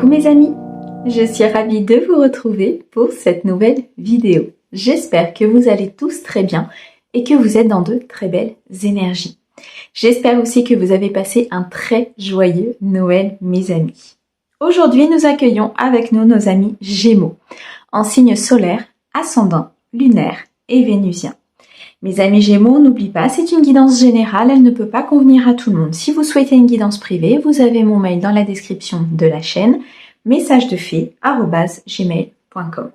Coucou mes amis, je suis ravie de vous retrouver pour cette nouvelle vidéo. J'espère que vous allez tous très bien et que vous êtes dans de très belles énergies. J'espère aussi que vous avez passé un très joyeux Noël mes amis. Aujourd'hui nous accueillons avec nous nos amis Gémeaux, en signe solaire, ascendant, lunaire et vénusien. Mes amis Gémeaux, n'oubliez pas, c'est une guidance générale, elle ne peut pas convenir à tout le monde. Si vous souhaitez une guidance privée, vous avez mon mail dans la description de la chaîne, messagesdefée@gmail.com.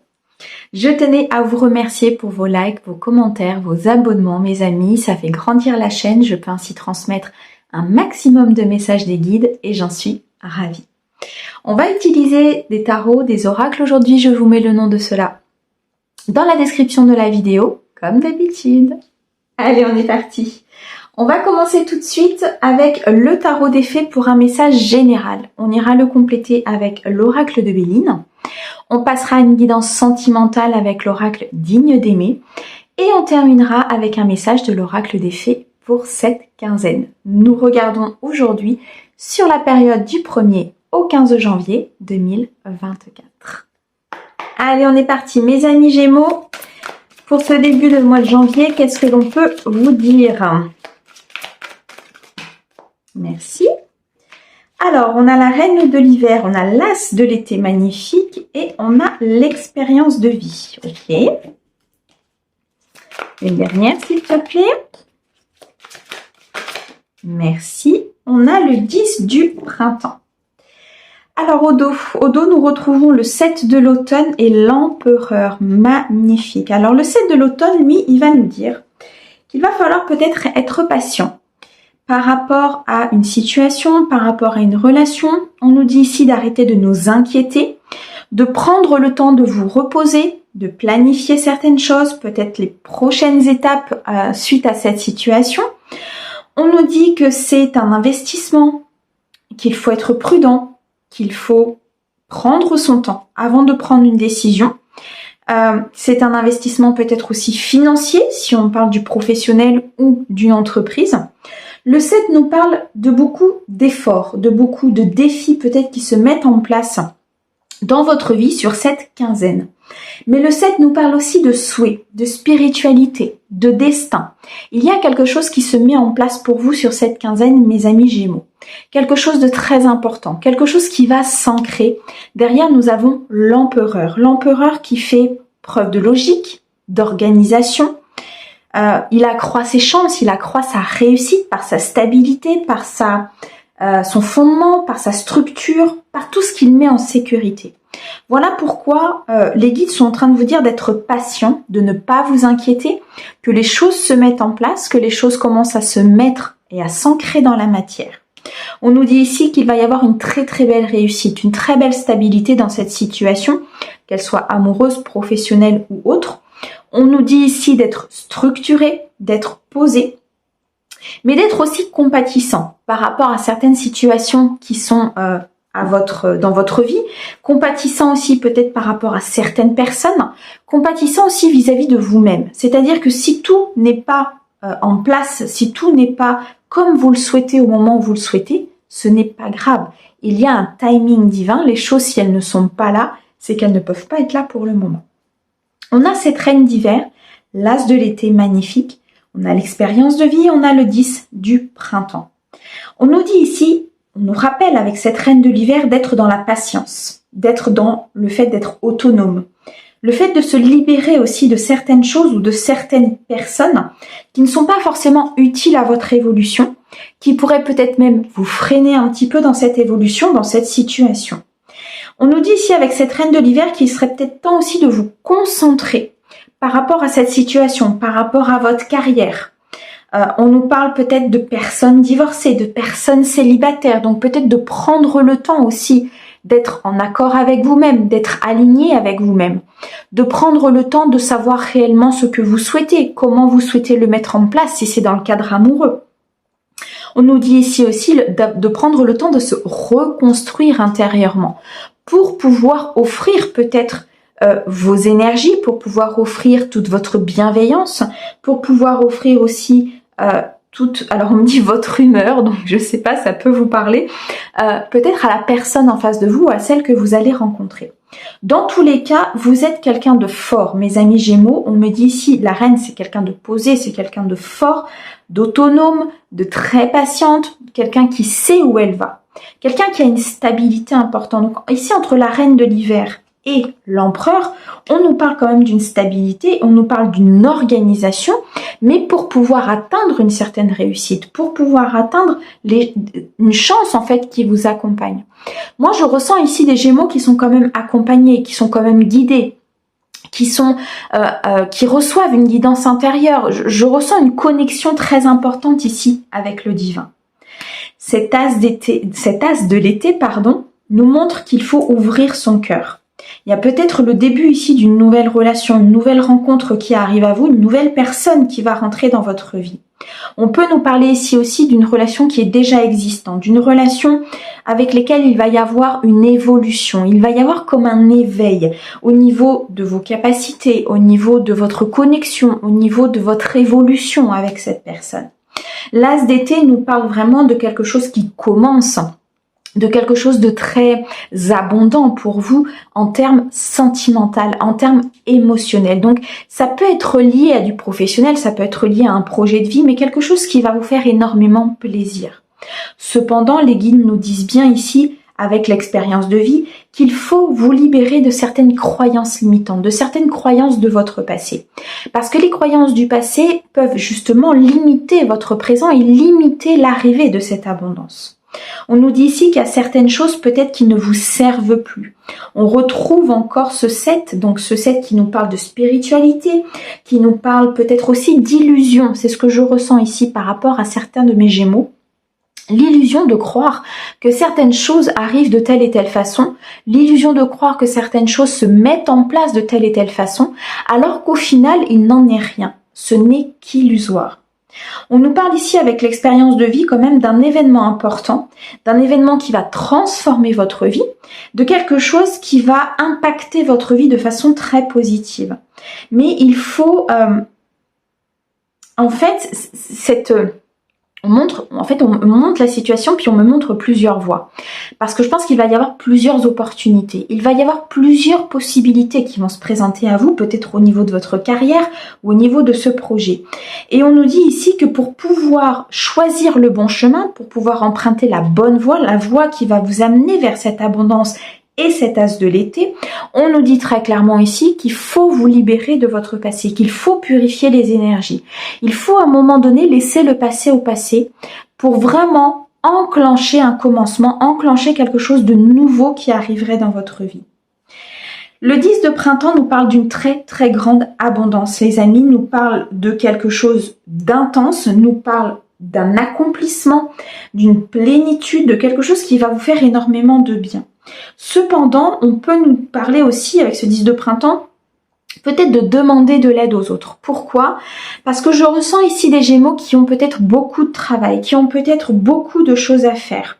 Je tenais à vous remercier pour vos likes, vos commentaires, vos abonnements, mes amis. Ça fait grandir la chaîne, je peux ainsi transmettre un maximum de messages des guides et j'en suis ravie. On va utiliser des tarots, des oracles aujourd'hui, je vous mets le nom de cela dans la description de la vidéo. Comme d'habitude. Allez, on est parti. On va commencer tout de suite avec le tarot des fées pour un message général. On ira le compléter avec l'oracle de Béline. On passera à une guidance sentimentale avec l'oracle digne d'aimer. Et on terminera avec un message de l'oracle des fées pour cette quinzaine. Nous regardons aujourd'hui sur la période du 1er au 15 janvier 2024. Allez, on est parti. Mes amis Gémeaux. Pour ce début de mois de janvier, qu'est-ce que l'on peut vous dire? Merci. Alors, on a la reine de l'hiver, on a l'as de l'été magnifique et on a l'expérience de vie. Ok. Une dernière, s'il te plaît. Merci. On a le 10 du printemps. Alors au dos, nous retrouvons le 7 de l'automne et l'empereur, magnifique. Alors le 7 de l'automne, lui, il va nous dire qu'il va falloir peut-être être patient par rapport à une situation, par rapport à une relation. On nous dit ici d'arrêter de nous inquiéter, de prendre le temps de vous reposer, de planifier certaines choses, peut-être les prochaines étapes suite à cette situation. On nous dit que c'est un investissement, qu'il faut être prudent, qu'il faut prendre son temps avant de prendre une décision. C'est un investissement peut-être aussi financier, si on parle du professionnel ou d'une entreprise. Le 7 nous parle de beaucoup d'efforts, de beaucoup de défis peut-être qui se mettent en place dans votre vie sur cette quinzaine. Mais le 7 nous parle aussi de souhait, de spiritualité, de destin. Il y a quelque chose qui se met en place pour vous sur cette quinzaine, mes amis Gémeaux. Quelque chose de très important, quelque chose qui va s'ancrer. Derrière, nous avons l'empereur. L'empereur qui fait preuve de logique, d'organisation. Il accroît ses chances, il accroît sa réussite par sa stabilité, par son fondement, par sa structure, par tout ce qu'il met en sécurité. Voilà pourquoi les guides sont en train de vous dire d'être patient, de ne pas vous inquiéter, que les choses se mettent en place, que les choses commencent à se mettre et à s'ancrer dans la matière. On nous dit ici qu'il va y avoir une très très belle réussite, une très belle stabilité dans cette situation, qu'elle soit amoureuse, professionnelle ou autre. On nous dit ici d'être structuré, d'être posé, mais d'être aussi compatissant par rapport à certaines situations qui sont dans votre vie, compatissant aussi peut-être par rapport à certaines personnes, compatissant aussi vis-à-vis de vous-même. C'est-à-dire que si tout n'est pas en place, si tout n'est pas comme vous le souhaitez au moment où vous le souhaitez, ce n'est pas grave. Il y a un timing divin. Les choses, si elles ne sont pas là, c'est qu'elles ne peuvent pas être là pour le moment. On a cette reine d'hiver, l'as de l'été magnifique. On a l'expérience de vie, on a le 10 du printemps. On nous dit ici, on nous rappelle avec cette reine de l'hiver d'être dans la patience, d'être dans le fait d'être autonome. Le fait de se libérer aussi de certaines choses ou de certaines personnes qui ne sont pas forcément utiles à votre évolution, qui pourraient peut-être même vous freiner un petit peu dans cette évolution, dans cette situation. On nous dit ici avec cette reine de l'hiver qu'il serait peut-être temps aussi de vous concentrer par rapport à cette situation, par rapport à votre carrière. On nous parle peut-être de personnes divorcées, de personnes célibataires, donc peut-être de prendre le temps aussi d'être en accord avec vous-même, d'être aligné avec vous-même, de prendre le temps de savoir réellement ce que vous souhaitez, comment vous souhaitez le mettre en place si c'est dans le cadre amoureux. On nous dit ici aussi de prendre le temps de se reconstruire intérieurement pour pouvoir offrir peut-être vos énergies, pour pouvoir offrir toute votre bienveillance, pour pouvoir offrir aussi alors on me dit votre humeur, donc je sais pas, ça peut vous parler, peut-être à la personne en face de vous ou à celle que vous allez rencontrer. Dans tous les cas, vous êtes quelqu'un de fort. Mes amis Gémeaux, on me dit ici, la reine c'est quelqu'un de posé, c'est quelqu'un de fort, d'autonome, de très patiente, quelqu'un qui sait où elle va. Quelqu'un qui a une stabilité importante. Donc ici, entre la reine de l'hiver et l'empereur, on nous parle quand même d'une stabilité, on nous parle d'une organisation, mais pour pouvoir atteindre une certaine réussite, pour pouvoir atteindre une chance en fait qui vous accompagne. Moi, je ressens ici des Gémeaux qui sont quand même accompagnés, qui sont quand même guidés, qui reçoivent une guidance intérieure. Je ressens une connexion très importante ici avec le divin. Cet as de l'été, nous montre qu'il faut ouvrir son cœur. Il y a peut-être le début ici d'une nouvelle relation, une nouvelle rencontre qui arrive à vous, une nouvelle personne qui va rentrer dans votre vie. On peut nous parler ici aussi d'une relation qui est déjà existante, d'une relation avec laquelle il va y avoir une évolution, il va y avoir comme un éveil au niveau de vos capacités, au niveau de votre connexion, au niveau de votre évolution avec cette personne. L'as d'été nous parle vraiment de quelque chose qui commence, de quelque chose de très abondant pour vous en termes sentimental, en termes émotionnels. Donc ça peut être lié à du professionnel, ça peut être lié à un projet de vie, mais quelque chose qui va vous faire énormément plaisir. Cependant, les guides nous disent bien ici, avec l'expérience de vie, qu'il faut vous libérer de certaines croyances limitantes, de certaines croyances de votre passé. Parce que les croyances du passé peuvent justement limiter votre présent et limiter l'arrivée de cette abondance. On nous dit ici qu'il y a certaines choses peut-être qui ne vous servent plus. On retrouve encore ce 7, donc ce 7 qui nous parle de spiritualité, qui nous parle peut-être aussi d'illusion. C'est ce que je ressens ici par rapport à certains de mes Gémeaux. L'illusion de croire que certaines choses arrivent de telle et telle façon, l'illusion de croire que certaines choses se mettent en place de telle et telle façon, alors qu'au final, il n'en est rien. Ce n'est qu'illusoire. On nous parle ici avec l'expérience de vie quand même d'un événement important, d'un événement qui va transformer votre vie, de quelque chose qui va impacter votre vie de façon très positive. Mais il faut, en fait, on me montre la situation puis on me montre plusieurs voies. Parce que je pense qu'il va y avoir plusieurs opportunités. Il va y avoir plusieurs possibilités qui vont se présenter à vous, peut-être au niveau de votre carrière ou au niveau de ce projet. Et on nous dit ici que pour pouvoir choisir le bon chemin, pour pouvoir emprunter la bonne voie, la voie qui va vous amener vers cette abondance et cet as de l'été, on nous dit très clairement ici qu'il faut vous libérer de votre passé, qu'il faut purifier les énergies. Il faut à un moment donné laisser le passé au passé pour vraiment enclencher un commencement, enclencher quelque chose de nouveau qui arriverait dans votre vie. Le 10 de printemps nous parle d'une très très grande abondance. Les amis, nous parle de quelque chose d'intense, nous parle d'un accomplissement, d'une plénitude, de quelque chose qui va vous faire énormément de bien. Cependant, on peut nous parler aussi, avec ce 10 de printemps, peut-être de demander de l'aide aux autres. Pourquoi? Parce que je ressens ici des Gémeaux qui ont peut-être beaucoup de travail, qui ont peut-être beaucoup de choses à faire,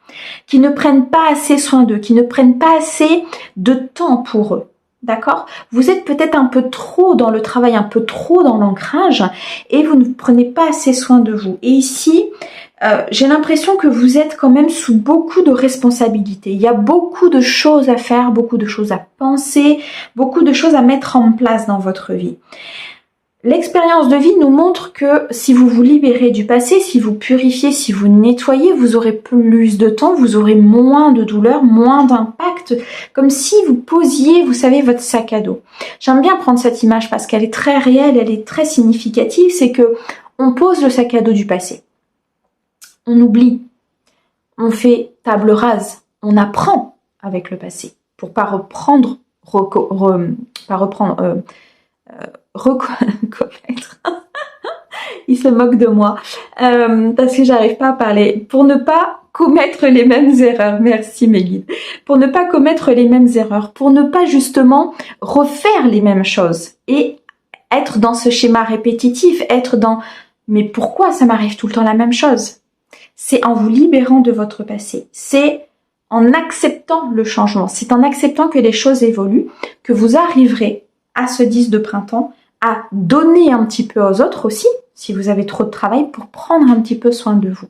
qui ne prennent pas assez soin d'eux, qui ne prennent pas assez de temps pour eux. D'accord? Vous êtes peut-être un peu trop dans le travail, un peu trop dans l'ancrage et vous ne prenez pas assez soin de vous. Et ici, j'ai l'impression que vous êtes quand même sous beaucoup de responsabilités. Il y a beaucoup de choses à faire, beaucoup de choses à penser, beaucoup de choses à mettre en place dans votre vie. L'expérience de vie nous montre que si vous vous libérez du passé, si vous purifiez, si vous nettoyez, vous aurez plus de temps, vous aurez moins de douleur, moins d'impact, comme si vous posiez, vous savez, votre sac à dos. J'aime bien prendre cette image parce qu'elle est très réelle, elle est très significative, c'est que on pose le sac à dos du passé. On oublie, on fait table rase, on apprend avec le passé pour pas reprendre, recommettre. Il se moque de moi parce que j'arrive pas à parler. Pour ne pas commettre les mêmes erreurs. Merci mes guides. Pour ne pas commettre les mêmes erreurs, pour ne pas justement refaire les mêmes choses et être dans ce schéma répétitif, être dans mais pourquoi ça m'arrive tout le temps la même chose? C'est en vous libérant de votre passé. C'est en acceptant le changement. C'est en acceptant que les choses évoluent que vous arriverez à ce 10 de printemps à donner un petit peu aux autres aussi. si vous avez trop de travail, pour prendre un petit peu soin de vous.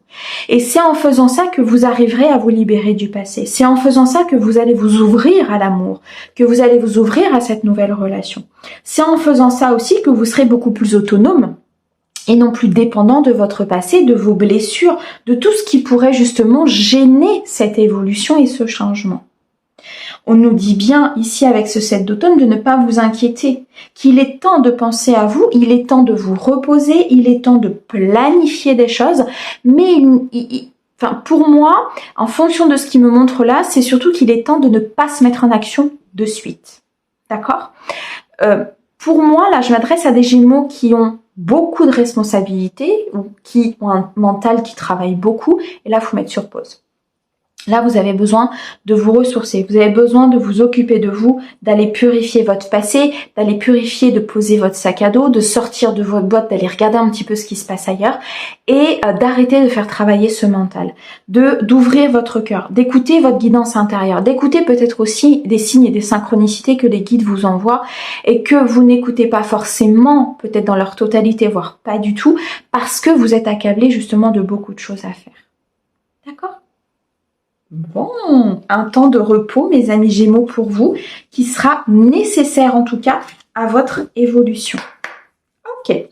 Et c'est en faisant ça que vous arriverez à vous libérer du passé. C'est en faisant ça que vous allez vous ouvrir à l'amour, que vous allez vous ouvrir à cette nouvelle relation. C'est en faisant ça aussi que vous serez beaucoup plus autonome et non plus dépendant de votre passé, de vos blessures, de tout ce qui pourrait justement gêner cette évolution et ce changement. On nous dit bien ici avec ce 7 d'automne de ne pas vous inquiéter, qu'il est temps de penser à vous, il est temps de vous reposer, il est temps de planifier des choses, mais enfin, pour moi, en fonction de ce qui me montre là, c'est surtout qu'il est temps de ne pas se mettre en action de suite. D'accord ? Pour moi, là, je m'adresse à des Gémeaux qui ont beaucoup de responsabilités, ou qui ont un mental qui travaille beaucoup, et là, il faut mettre sur pause. Là, vous avez besoin de vous ressourcer, vous avez besoin de vous occuper de vous, d'aller purifier votre passé, d'aller purifier, de poser votre sac à dos, de sortir de votre boîte, d'aller regarder un petit peu ce qui se passe ailleurs et d'arrêter de faire travailler ce mental, d'ouvrir votre cœur, d'écouter votre guidance intérieure, d'écouter peut-être aussi des signes et des synchronicités que les guides vous envoient et que vous n'écoutez pas forcément, peut-être dans leur totalité, voire pas du tout, parce que vous êtes accablé justement de beaucoup de choses à faire. D'accord ? Bon, un temps de repos, mes amis Gémeaux, pour vous, qui sera nécessaire en tout cas à votre évolution. Ok.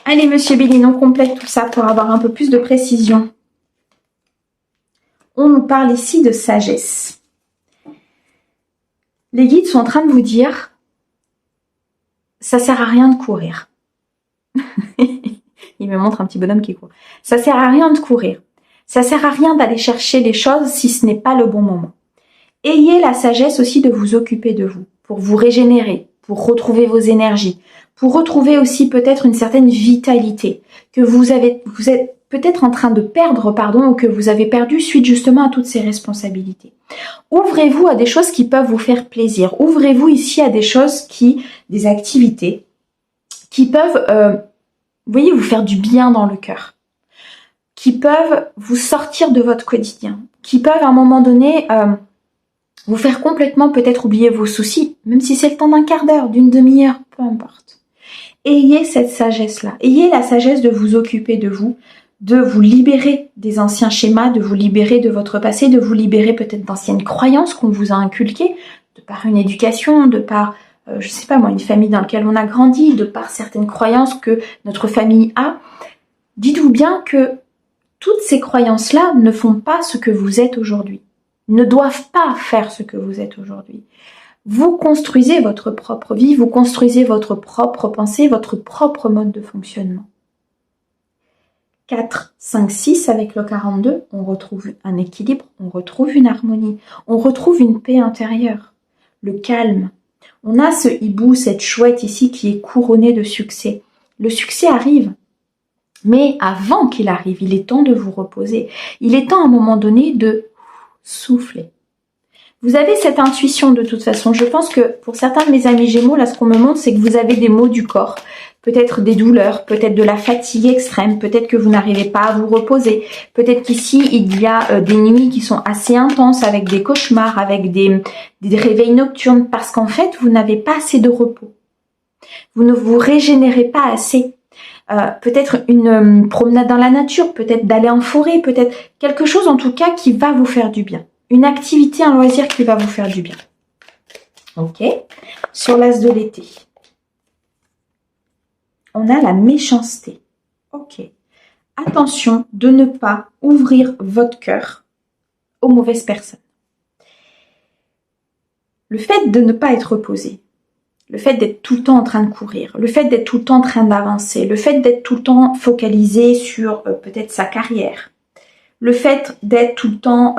Allez, Monsieur Béline, on complète tout ça pour avoir un peu plus de précision. On nous parle ici de sagesse. Les guides sont en train de vous dire, ça sert à rien de courir. Il me montre un petit bonhomme qui court. Ça sert à rien de courir. Ça sert à rien d'aller chercher les choses si ce n'est pas le bon moment. Ayez la sagesse aussi de vous occuper de vous, pour vous régénérer, pour retrouver vos énergies, pour retrouver aussi peut-être une certaine vitalité que vous êtes peut-être en train de perdre, ou que vous avez perdu suite justement à toutes ces responsabilités. Ouvrez-vous à des choses qui peuvent vous faire plaisir. Ouvrez-vous ici à des choses des activités qui peuvent, vous faire du bien dans le cœur, qui peuvent vous sortir de votre quotidien, qui peuvent à un moment donné vous faire complètement peut-être oublier vos soucis, même si c'est le temps d'un quart d'heure, d'une demi-heure, peu importe. Ayez cette sagesse-là, ayez la sagesse de vous occuper de vous libérer des anciens schémas, de vous libérer de votre passé, de vous libérer peut-être d'anciennes croyances qu'on vous a inculquées, de par une éducation, de par, je sais pas moi, une famille dans laquelle on a grandi, de par certaines croyances que notre famille a. Dites-vous bien que toutes ces croyances-là ne font pas ce que vous êtes aujourd'hui, ne doivent pas faire ce que vous êtes aujourd'hui. Vous construisez votre propre vie, vous construisez votre propre pensée, votre propre mode de fonctionnement. 4, 5, 6 avec le 42, on retrouve un équilibre, on retrouve une harmonie, on retrouve une paix intérieure, le calme. On a ce hibou, cette chouette ici qui est couronnée de succès. Le succès arrive. Mais avant qu'il arrive, il est temps de vous reposer. Il est temps à un moment donné de souffler. Vous avez cette intuition de toute façon. Je pense que pour certains de mes amis Gémeaux, là ce qu'on me montre, c'est que vous avez des maux du corps. Peut-être des douleurs, peut-être de la fatigue extrême, peut-être que vous n'arrivez pas à vous reposer. Peut-être qu'ici, il y a des nuits qui sont assez intenses avec des cauchemars, avec des réveils nocturnes, parce qu'en fait, vous n'avez pas assez de repos. Vous ne vous régénérez pas assez. Peut-être une promenade dans la nature, peut-être d'aller en forêt, peut-être quelque chose en tout cas qui va vous faire du bien. Une activité, un loisir qui va vous faire du bien. Ok. Sur l'as de l'été, on a la méchanceté. Ok. Attention de ne pas ouvrir votre cœur aux mauvaises personnes. Le fait de ne pas être reposé, le fait d'être tout le temps en train de courir, le fait d'être tout le temps en train d'avancer, le fait d'être tout le temps focalisé sur peut-être sa carrière, le fait d'être tout le temps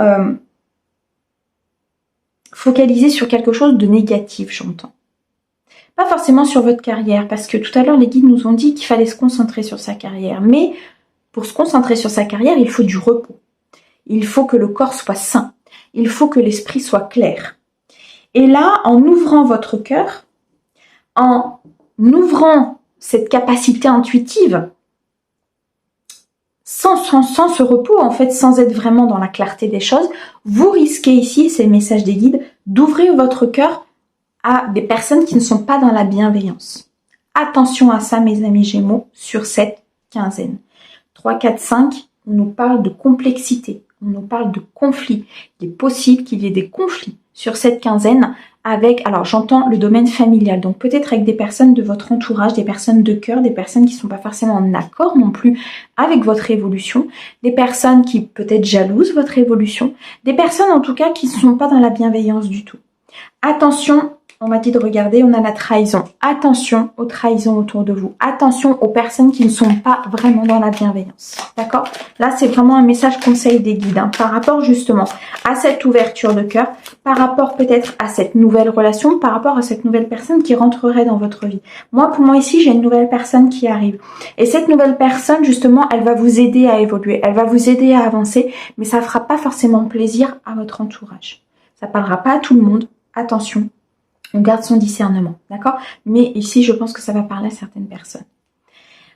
focalisé sur quelque chose de négatif, j'entends. Pas forcément sur votre carrière, parce que tout à l'heure, les guides nous ont dit qu'il fallait se concentrer sur sa carrière. Mais pour se concentrer sur sa carrière, il faut du repos. Il faut que le corps soit sain. Il faut que l'esprit soit clair. Et là, en ouvrant votre cœur, en ouvrant cette capacité intuitive, sans ce repos, en fait, sans être vraiment dans la clarté des choses, vous risquez ici, c'est le message des guides, d'ouvrir votre cœur à des personnes qui ne sont pas dans la bienveillance, Attention à ça, mes amis Gémeaux, sur cette quinzaine. 3, 4, 5, on nous parle de complexité, on nous parle de conflits. Il est possible qu'il y ait des conflits sur cette quinzaine avec, alors j'entends le domaine familial, donc peut-être avec des personnes de votre entourage, des personnes de cœur, des personnes qui ne sont pas forcément en accord non plus avec votre évolution, des personnes qui peut-être jalousent votre évolution, des personnes en tout cas qui ne sont pas dans la bienveillance du tout. Attention, on m'a dit de regarder, on a la trahison. Attention aux trahisons autour de vous. Attention aux personnes qui ne sont pas vraiment dans la bienveillance. D'accord? Là, c'est vraiment un message conseil des guides, hein, par rapport justement à cette ouverture de cœur, par rapport peut-être à cette nouvelle relation, par rapport à cette nouvelle personne qui rentrerait dans votre vie. Moi, pour moi ici, j'ai une nouvelle personne qui arrive. Et cette nouvelle personne, justement, elle va vous aider à évoluer. Elle va vous aider à avancer, mais ça ne fera pas forcément plaisir à votre entourage. Ça ne parlera pas à tout le monde. Attention. On garde son discernement, d'accord? Mais ici, je pense que ça va parler à certaines personnes.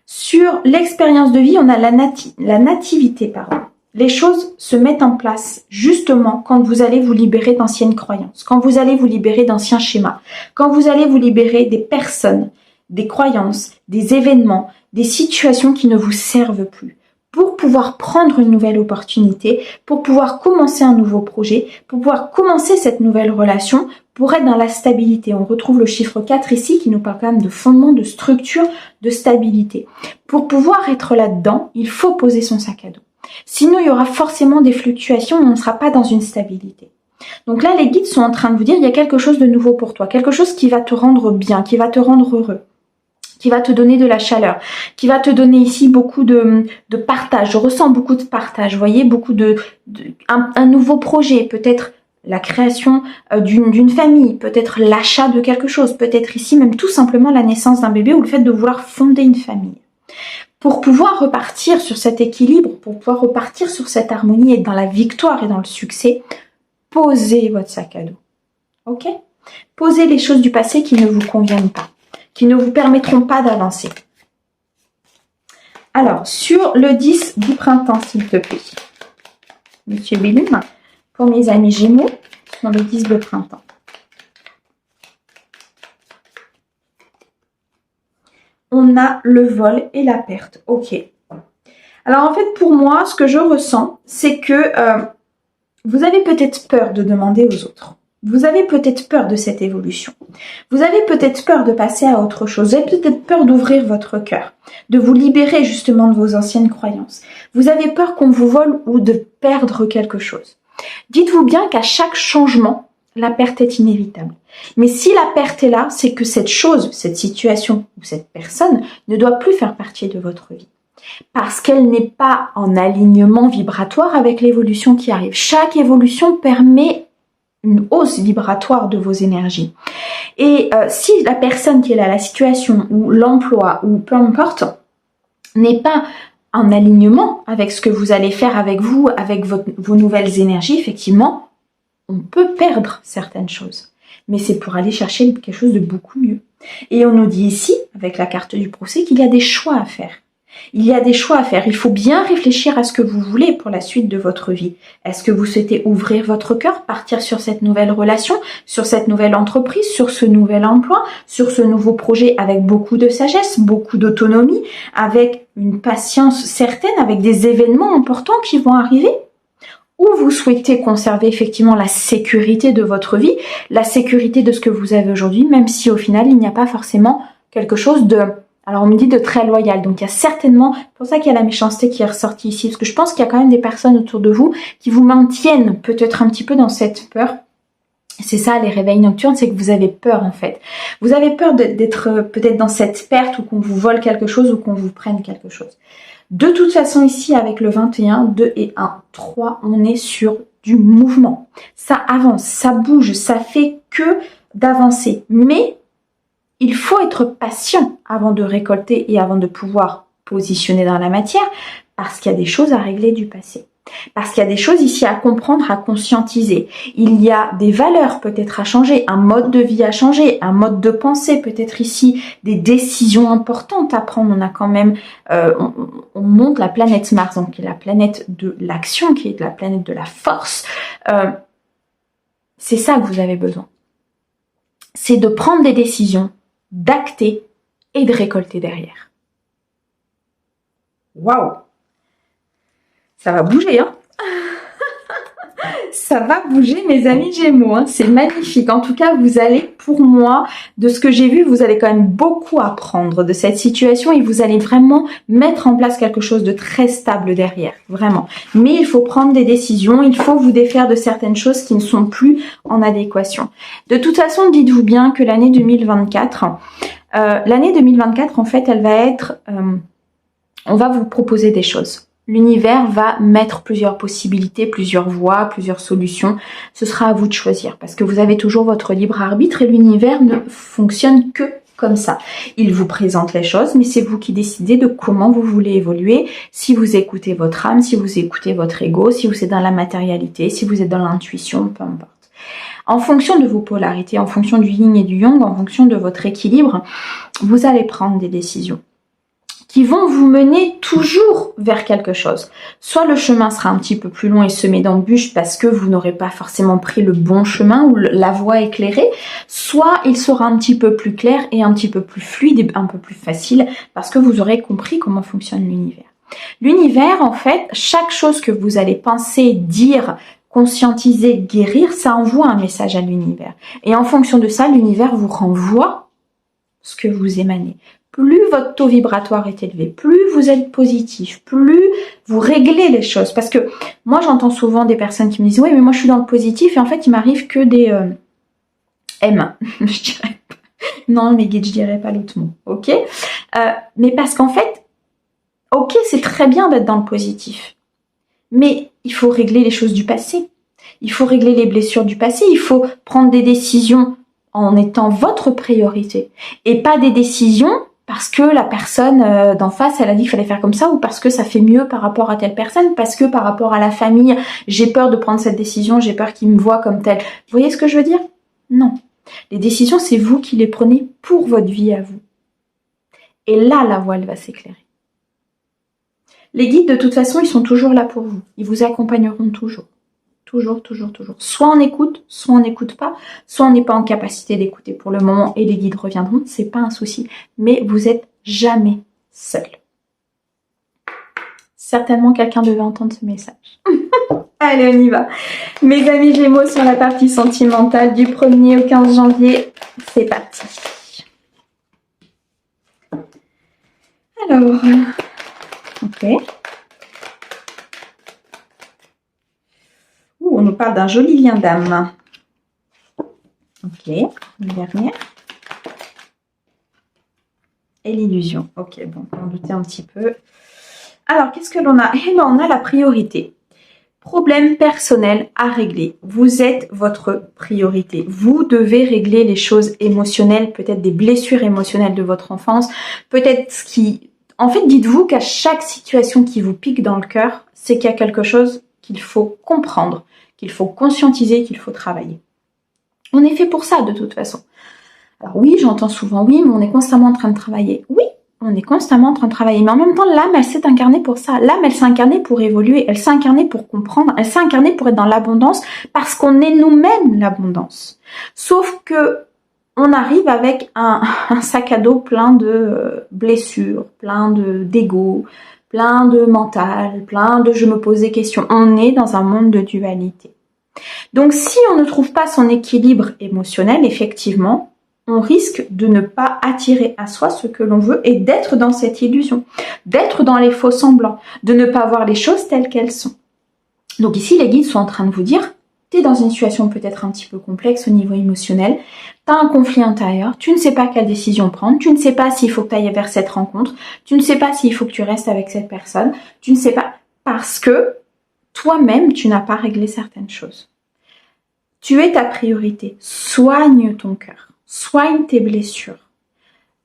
Sur l'expérience de vie, on a la nativité, pardon. Les choses se mettent en place justement quand vous allez vous libérer d'anciennes croyances, quand vous allez vous libérer d'anciens schémas, quand vous allez vous libérer des personnes, des croyances, des événements, des situations qui ne vous servent plus. Pour pouvoir prendre une nouvelle opportunité, pour pouvoir commencer un nouveau projet, pour pouvoir commencer cette nouvelle relation, pour être dans la stabilité. On retrouve le chiffre 4 ici qui nous parle quand même de fondement, de structure, de stabilité. Pour pouvoir être là-dedans, il faut poser son sac à dos. Sinon, il y aura forcément des fluctuations, on ne sera pas dans une stabilité. Donc là, les guides sont en train de vous dire, il y a quelque chose de nouveau pour toi, quelque chose qui va te rendre bien, qui va te rendre heureux, qui va te donner de la chaleur, qui va te donner ici beaucoup de partage. Je ressens beaucoup de partage, vous voyez, beaucoup un nouveau projet, peut-être la création d'une famille, peut-être l'achat de quelque chose, peut-être ici même tout simplement la naissance d'un bébé ou le fait de vouloir fonder une famille. Pour pouvoir repartir sur cet équilibre, pour pouvoir repartir sur cette harmonie et dans la victoire et dans le succès, posez votre sac à dos. Ok? Posez les choses du passé qui ne vous conviennent pas, qui ne vous permettront pas d'avancer. Alors, sur le 10 du printemps, s'il te plaît, Monsieur Bellum, pour mes amis Gémeaux, sur le 10 de printemps. On a le vol et la perte. Ok. Alors, en fait, pour moi, ce que je ressens, c'est que vous avez peut-être peur de demander aux autres. Vous avez peut-être peur de cette évolution. Vous avez peut-être peur de passer à autre chose. Vous avez peut-être peur d'ouvrir votre cœur, de vous libérer justement de vos anciennes croyances. Vous avez peur qu'on vous vole ou de perdre quelque chose. Dites-vous bien qu'à chaque changement, la perte est inévitable. Mais si la perte est là, c'est que cette chose, cette situation ou cette personne ne doit plus faire partie de votre vie. Parce qu'elle n'est pas en alignement vibratoire avec l'évolution qui arrive. Chaque évolution permet une hausse vibratoire de vos énergies. Et si la personne qui est là, la situation ou l'emploi ou peu importe, n'est pas en alignement avec ce que vous allez faire avec vous, avec vos nouvelles énergies, effectivement, on peut perdre certaines choses. Mais c'est pour aller chercher quelque chose de beaucoup mieux. Et on nous dit ici, avec la carte du procès, qu'il y a des choix à faire. Il y a des choix à faire. Il faut bien réfléchir à ce que vous voulez pour la suite de votre vie. Est-ce que vous souhaitez ouvrir votre cœur, partir sur cette nouvelle relation, sur cette nouvelle entreprise, sur ce nouvel emploi, sur ce nouveau projet avec beaucoup de sagesse, beaucoup d'autonomie, avec une patience certaine, avec des événements importants qui vont arriver? Ou vous souhaitez conserver effectivement la sécurité de votre vie, la sécurité de ce que vous avez aujourd'hui, même si au final il n'y a pas forcément quelque chose de... Alors on me dit de très loyal, donc il y a certainement, c'est pour ça qu'il y a la méchanceté qui est ressortie ici, parce que je pense qu'il y a quand même des personnes autour de vous qui vous maintiennent peut-être un petit peu dans cette peur. C'est ça les réveils nocturnes, c'est que vous avez peur en fait. Vous avez peur d'être peut-être dans cette perte ou qu'on vous vole quelque chose ou qu'on vous prenne quelque chose. De toute façon ici avec le 21, 2 et 1, 3, on est sur du mouvement. Ça avance, ça bouge, ça fait que d'avancer. Mais il faut être patient avant de récolter et avant de pouvoir positionner dans la matière parce qu'il y a des choses à régler du passé. Parce qu'il y a des choses ici à comprendre, à conscientiser. Il y a des valeurs peut-être à changer, un mode de vie à changer, un mode de pensée peut-être ici, des décisions importantes à prendre. On a quand même, on monte la planète Mars, donc qui est la planète de l'action, qui est la planète de la force. C'est ça que vous avez besoin. C'est de prendre des décisions, d'acter et de récolter derrière. Waouh! Ça va bouger, hein? Ça va bouger, mes amis Gémeaux, hein. C'est magnifique. En tout cas, vous allez, pour moi, de ce que j'ai vu, vous allez quand même beaucoup apprendre de cette situation et vous allez vraiment mettre en place quelque chose de très stable derrière, vraiment. Mais il faut prendre des décisions, il faut vous défaire de certaines choses qui ne sont plus en adéquation. De toute façon, dites-vous bien que l'année 2024, en fait, elle va être... on va vous proposer des choses. L'univers va mettre plusieurs possibilités, plusieurs voies, plusieurs solutions. Ce sera à vous de choisir parce que vous avez toujours votre libre arbitre et l'univers ne fonctionne que comme ça. Il vous présente les choses, mais c'est vous qui décidez de comment vous voulez évoluer. Si vous écoutez votre âme, si vous écoutez votre ego, si vous êtes dans la matérialité, si vous êtes dans l'intuition, peu importe. En fonction de vos polarités, en fonction du yin et du yang, en fonction de votre équilibre, vous allez prendre des décisions qui vont vous mener toujours vers quelque chose. Soit le chemin sera un petit peu plus long et semé d'embûches parce que vous n'aurez pas forcément pris le bon chemin ou la voie éclairée, soit il sera un petit peu plus clair et un petit peu plus fluide et un peu plus facile parce que vous aurez compris comment fonctionne l'univers. L'univers, en fait, chaque chose que vous allez penser, dire, conscientiser, guérir, ça envoie un message à l'univers. Et en fonction de ça, l'univers vous renvoie ce que vous émanez. Plus votre taux vibratoire est élevé, plus vous êtes positif, plus vous réglez les choses. Parce que moi, j'entends souvent des personnes qui me disent « Oui, mais moi, je suis dans le positif et en fait, il m'arrive que des M. » Je dirais pas. Non, mes guides, je dirais pas l'autre mot. Ok, mais parce qu'en fait, ok, c'est très bien d'être dans le positif. Mais il faut régler les choses du passé. Il faut régler les blessures du passé. Il faut prendre des décisions en étant votre priorité. Et pas des décisions parce que la personne d'en face, elle a dit qu'il fallait faire comme ça, ou parce que ça fait mieux par rapport à telle personne, parce que par rapport à la famille, j'ai peur de prendre cette décision, j'ai peur qu'il me voit comme tel. Vous voyez ce que je veux dire? Non. Les décisions, c'est vous qui les prenez pour votre vie à vous. Et là, la voile va s'éclairer. Les guides, de toute façon, ils sont toujours là pour vous. Ils vous accompagneront toujours. Toujours, toujours, toujours. Soit on écoute, soit on n'écoute pas, soit on n'est pas en capacité d'écouter pour le moment et les guides reviendront, c'est pas un souci. Mais vous êtes jamais seul. Certainement quelqu'un devait entendre ce message. Allez, on y va. Mes amis Gémeaux sur la partie sentimentale du 1er au 15 janvier. C'est parti. Alors, ok. On nous parle d'un joli lien d'âme. Ok, une dernière. Et l'illusion. Ok, bon, on va en douter un petit peu. Alors, qu'est-ce que l'on a? Eh bien, on a la priorité. Problème personnel à régler. Vous êtes votre priorité. Vous devez régler les choses émotionnelles, peut-être des blessures émotionnelles de votre enfance, peut-être ce qui... En fait, dites-vous qu'à chaque situation qui vous pique dans le cœur, c'est qu'il y a quelque chose qu'il faut comprendre, qu'il faut conscientiser, qu'il faut travailler. On est fait pour ça de toute façon. Alors oui, j'entends souvent oui, mais on est constamment en train de travailler. Oui, on est constamment en train de travailler, mais en même temps, l'âme, elle s'est incarnée pour ça. L'âme, elle s'est incarnée pour évoluer, elle s'est incarnée pour comprendre, elle s'est incarnée pour être dans l'abondance, parce qu'on est nous-mêmes l'abondance. Sauf que on arrive avec un sac à dos plein de blessures, plein d'ego, plein de mental, plein de je me pose des questions. On est dans un monde de dualité. Donc si on ne trouve pas son équilibre émotionnel, effectivement, on risque de ne pas attirer à soi ce que l'on veut et d'être dans cette illusion, d'être dans les faux semblants, de ne pas voir les choses telles qu'elles sont. Donc ici, les guides sont en train de vous dire, tu es dans une situation peut-être un petit peu complexe au niveau émotionnel, tu as un conflit intérieur, tu ne sais pas quelle décision prendre, tu ne sais pas s'il faut que tu ailles vers cette rencontre, tu ne sais pas s'il faut que tu restes avec cette personne, tu ne sais pas, parce que toi-même, tu n'as pas réglé certaines choses. Tu es ta priorité, soigne ton cœur, soigne tes blessures,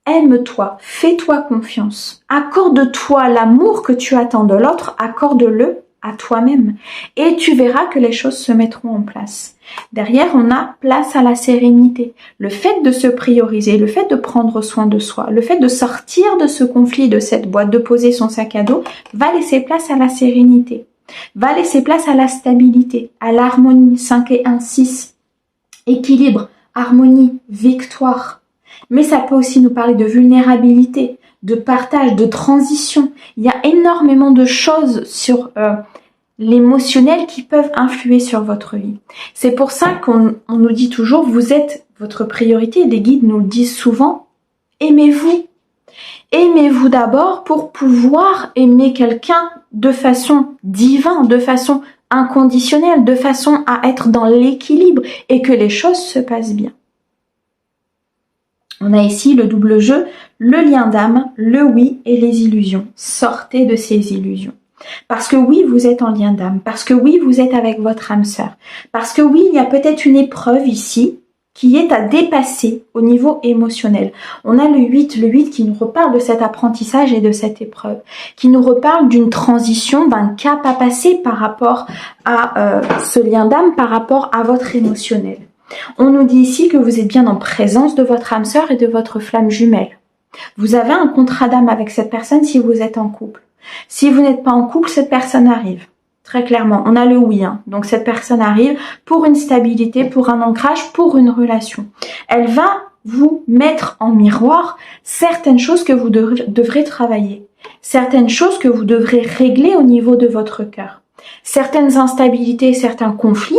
aime-toi, fais-toi confiance, accorde-toi l'amour que tu attends de l'autre, accorde-le à toi-même et tu verras que les choses se mettront en place. Derrière, on a place à la sérénité. Le fait de se prioriser, le fait de prendre soin de soi, le fait de sortir de ce conflit, de cette boîte, de poser son sac à dos, va laisser place à la sérénité, va laisser place à la stabilité, à l'harmonie. 5 et 1, 6. Équilibre, harmonie, victoire. Mais ça peut aussi nous parler de vulnérabilité, de partage, de transition. Il y a énormément de choses sur l'émotionnel qui peuvent influer sur votre vie. C'est pour ça qu'on nous dit toujours, vous êtes votre priorité. Les guides nous le disent souvent, aimez-vous. Aimez-vous d'abord pour pouvoir aimer quelqu'un de façon divine, de façon inconditionnelle, de façon à être dans l'équilibre et que les choses se passent bien. On a ici le double jeu, le lien d'âme, le oui et les illusions. Sortez de ces illusions. Parce que oui, vous êtes en lien d'âme. Parce que oui, vous êtes avec votre âme sœur. Parce que oui, il y a peut-être une épreuve ici qui est à dépasser au niveau émotionnel. On a le 8 qui nous reparle de cet apprentissage et de cette épreuve, qui nous reparle d'une transition, d'un cap à passer par rapport à ce lien d'âme, par rapport à votre émotionnel. On nous dit ici que vous êtes bien en présence de votre âme sœur et de votre flamme jumelle. Vous avez un contrat d'âme avec cette personne si vous êtes en couple. Si vous n'êtes pas en couple, cette personne arrive. Très clairement, on a le oui. Donc cette personne arrive pour une stabilité, pour un ancrage, pour une relation. Elle va vous mettre en miroir certaines choses que vous devrez travailler. Certaines choses que vous devrez régler au niveau de votre cœur. Certaines instabilités, certains conflits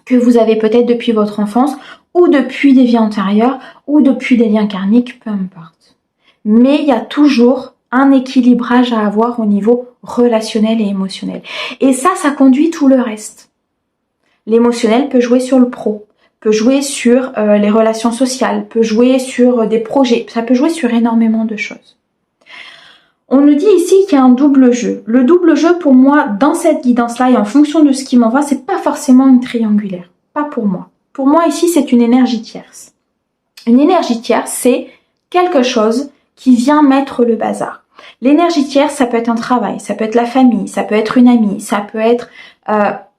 que vous avez peut-être depuis votre enfance ou depuis des vies antérieures ou depuis des liens karmiques, peu importe. Mais il y a toujours un équilibrage à avoir au niveau relationnel et émotionnel. Et ça conduit tout le reste. L'émotionnel peut jouer sur le pro, peut jouer sur les relations sociales, peut jouer sur des projets, ça peut jouer sur énormément de choses. On nous dit ici qu'il y a un double jeu. Le double jeu, pour moi, dans cette guidance-là, et en fonction de ce qui m'envoie, c'est pas forcément une triangulaire. Pas pour moi. Pour moi, ici, c'est une énergie tierce. Une énergie tierce, c'est quelque chose qui vient mettre le bazar. L'énergie tierce, ça peut être un travail, ça peut être la famille, ça peut être une amie, ça peut être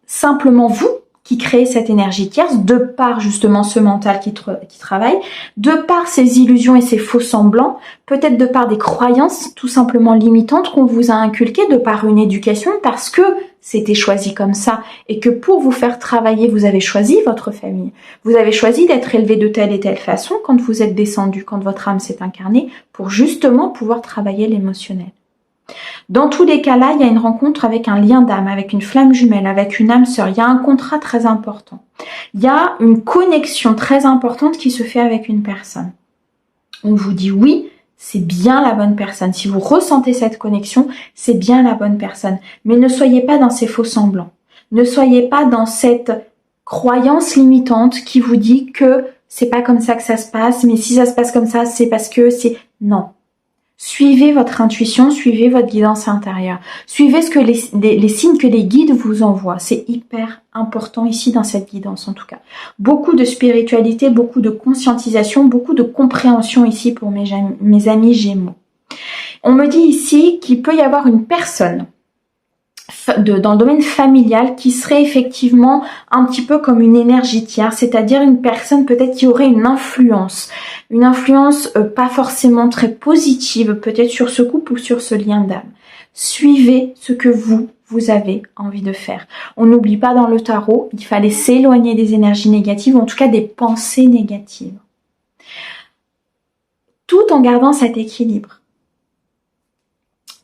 simplement vous qui créez cette énergie tierce, de par justement ce mental qui travaille, de par ces illusions et ces faux semblants, peut-être de par des croyances tout simplement limitantes qu'on vous a inculquées, de par une éducation, parce que c'était choisi comme ça, et que pour vous faire travailler, vous avez choisi votre famille. Vous avez choisi d'être élevé de telle et telle façon quand vous êtes descendu, quand votre âme s'est incarnée, pour justement pouvoir travailler l'émotionnel. Dans tous les cas-là, il y a une rencontre avec un lien d'âme, avec une flamme jumelle, avec une âme sœur. Il y a un contrat très important. Il y a une connexion très importante qui se fait avec une personne. On vous dit oui, c'est bien la bonne personne. Si vous ressentez cette connexion, c'est bien la bonne personne. Mais ne soyez pas dans ces faux semblants. Ne soyez pas dans cette croyance limitante qui vous dit que c'est pas comme ça que ça se passe, mais si ça se passe comme ça, c'est parce que c'est... Non. Suivez votre intuition, suivez votre guidance intérieure. Suivez ce que les signes que les guides vous envoient. C'est hyper important ici dans cette guidance en tout cas. Beaucoup de spiritualité, beaucoup de conscientisation, beaucoup de compréhension ici pour mes amis Gémeaux. On me dit ici qu'il peut y avoir une personne dans le domaine familial qui serait effectivement un petit peu comme une énergie tierce, c'est-à-dire une personne peut-être qui aurait une influence pas forcément très positive peut-être sur ce couple ou sur ce lien d'âme. Suivez ce que vous avez envie de faire. On n'oublie pas dans le tarot, il fallait s'éloigner des énergies négatives, en tout cas des pensées négatives. Tout en gardant cet équilibre.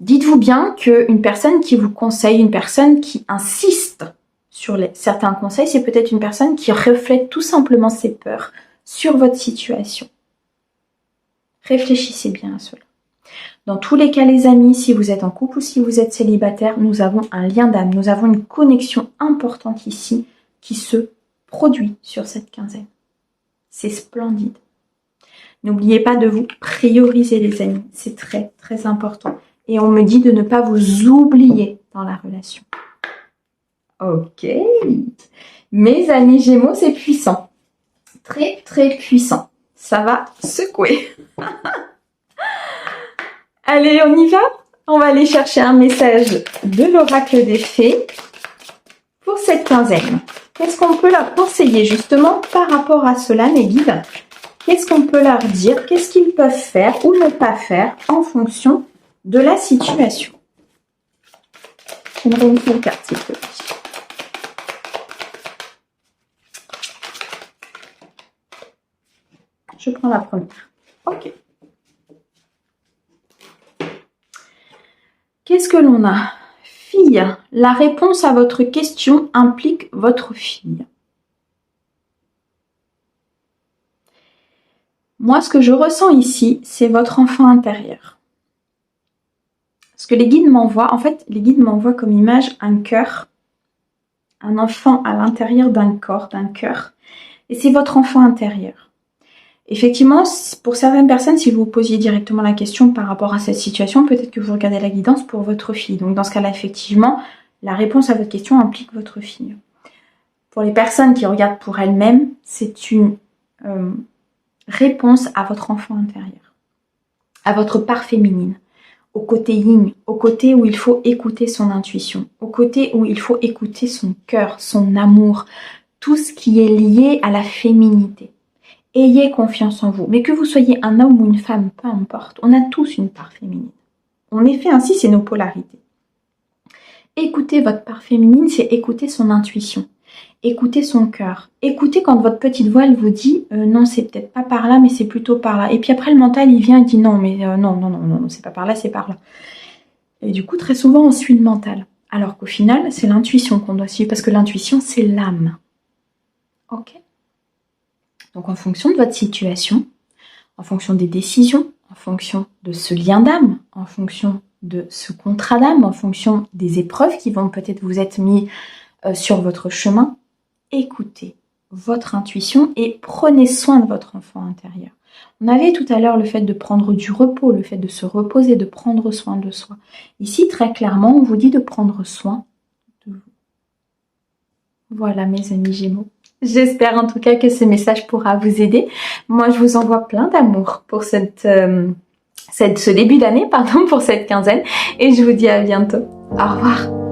Dites-vous bien qu'une personne qui vous conseille, une personne qui insiste sur certains conseils, c'est peut-être une personne qui reflète tout simplement ses peurs sur votre situation. Réfléchissez bien à cela. Dans tous les cas, les amis, si vous êtes en couple ou si vous êtes célibataire, nous avons un lien d'âme, nous avons une connexion importante ici qui se produit sur cette quinzaine. C'est splendide. N'oubliez pas de vous prioriser, les amis, c'est très très important. Et on me dit de ne pas vous oublier dans la relation. Ok. Mes amis Gémeaux, c'est puissant. Très, très puissant. Ça va secouer. Allez, on y va? On va aller chercher un message de l'oracle des fées pour cette quinzaine. Qu'est-ce qu'on peut leur conseiller justement par rapport à cela, mes guides? Qu'est-ce qu'on peut leur dire? Qu'est-ce qu'ils peuvent faire ou ne pas faire en fonction de la situation? J'aimerais une seule carte, s'il te plaît. Je prends la première. Ok. Qu'est-ce que l'on a? Fille. La réponse à votre question implique votre fille. Moi, ce que je ressens ici, c'est votre enfant intérieur. Ce que les guides m'envoient, en fait, les guides m'envoient comme image un cœur, un enfant à l'intérieur d'un corps, d'un cœur, et c'est votre enfant intérieur. Effectivement, pour certaines personnes, si vous vous posiez directement la question par rapport à cette situation, peut-être que vous regardez la guidance pour votre fille. Donc dans ce cas-là, effectivement, la réponse à votre question implique votre fille. Pour les personnes qui regardent pour elles-mêmes, c'est une réponse à votre enfant intérieur, à votre part féminine, au côté yin, au côté où il faut écouter son intuition, au côté où il faut écouter son cœur, son amour, tout ce qui est lié à la féminité. Ayez confiance en vous, mais que vous soyez un homme ou une femme, peu importe, on a tous une part féminine. On est fait ainsi, c'est nos polarités. Écoutez votre part féminine, c'est écouter son intuition. Écoutez son cœur. Écoutez quand votre petite voix elle vous dit non, c'est peut-être pas par là, mais c'est plutôt par là. Et puis après le mental il vient et dit non, mais non, c'est pas par là, c'est par là. Et du coup très souvent on suit le mental. Alors qu'au final c'est l'intuition qu'on doit suivre parce que l'intuition c'est l'âme. Ok. Donc en fonction de votre situation, en fonction des décisions, en fonction de ce lien d'âme, en fonction de ce contrat d'âme, en fonction des épreuves qui vont peut-être vous être mises sur votre chemin, écoutez votre intuition et prenez soin de votre enfant intérieur. On avait tout à l'heure le fait de prendre du repos, le fait de se reposer, de prendre soin de soi. Ici, très clairement, on vous dit de prendre soin de vous. Voilà mes amis Gémeaux. J'espère en tout cas que ce message pourra vous aider. Moi, je vous envoie plein d'amour pour ce début d'année, pour cette quinzaine. Et je vous dis à bientôt. Au revoir.